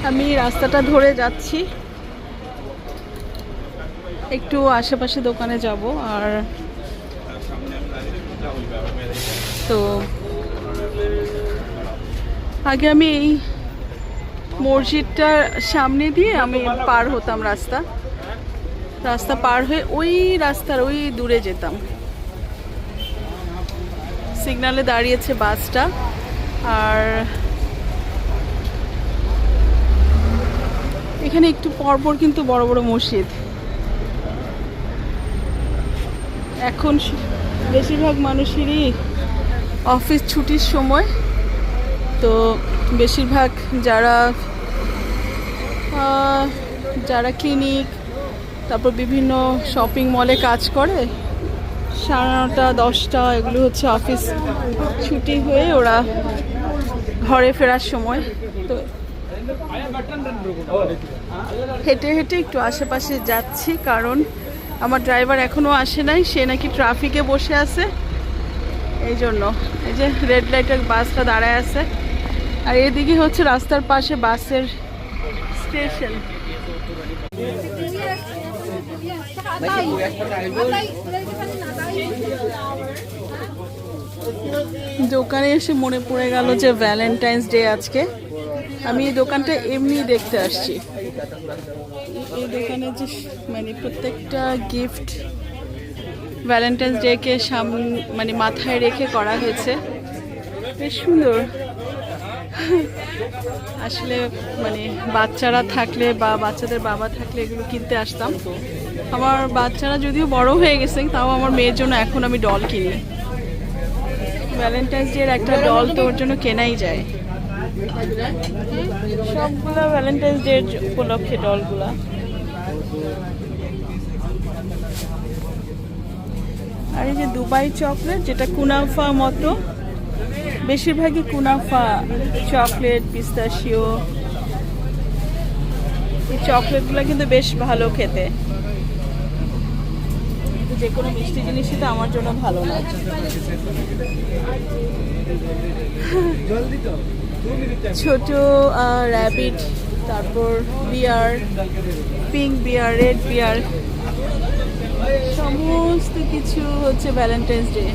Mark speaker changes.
Speaker 1: আমি রাস্তাটা ধরে যাচ্ছি, একটু আশেপাশে দোকানে যাব। আর তো আগে আমি এই মসজিদটার সামনে দিয়ে আমি পার হতাম, রাস্তা পার হয়ে ওই রাস্তার ওই দূরে যেতাম। সিগন্যালে দাঁড়িয়েছে বাসটা, আর এখানে একটু পরপর কিন্তু বড় বড় মসজিদ। এখন বেশিরভাগ মানুষেরই অফিস ছুটির সময়, তো বেশিরভাগ যারা ক্লিনিক, তারপর বিভিন্ন শপিং মলে কাজ করে, 9:30 10টা এগুলো হচ্ছে অফিস ছুটি হয়ে ওরা ঘরে ফেরার সময়। তো হেঁটে হেঁটে একটু আশেপাশে যাচ্ছি, কারণ আমার ড্রাইভার এখনও আসে নাই, সে নাকি ট্রাফিকে বসে আছে। এই জন্য এই যে রেড লাইটের বাসটা দাঁড়ায় আছে, আর এদিকে হচ্ছে রাস্তার পাশে বাসের স্টেশন। দোকানে এসে মনে পড়ে গেল যে ভ্যালেন্টাইন্স ডে আজকে। আমি এই দোকানটা এমনি দেখতে আসছি। এই দোকানে যে মানে প্রত্যেকটা গিফট ভ্যালেন্টাইন্স ডে কে মানে মাথায় রেখে করা হয়েছে, বেশ সুন্দর। আসলে মানে বাচ্চারা থাকলে বা বাচ্চাদের বাবা থাকলে এগুলো কিনতে আসতাম। আমার বাচ্চারা যদিও বড় হয়ে গেছে, তাও আমার মেয়ের জন্য এখন আমি ডল কিনি। ভ্যালেন্টাইন্স ডে এর একটা ডল তো ওর জন্য কেনাই যায়। সবগুলা ভ্যালেন্টাইন্স ডে উপলক্ষে ডলগুলা। আর এই যে দুবাই চকলেট, যেটা কুনাফা মতো, বেশিরভাগই কুনাফা চকলেট, পিস্তাশিও, এই চকলেটগুলো কিন্তু বেশ ভালো খেতে। যে কোনো মিষ্টি জিনিসই তো আমার জন্য ভালো না। ছোট র্যাবিট, তারপর বিয়ার, পিঙ্ক বিয়ার, রেড বিয়ার, সমস্ত কিছু হচ্ছে ভ্যালেন্টাইন্স ডে।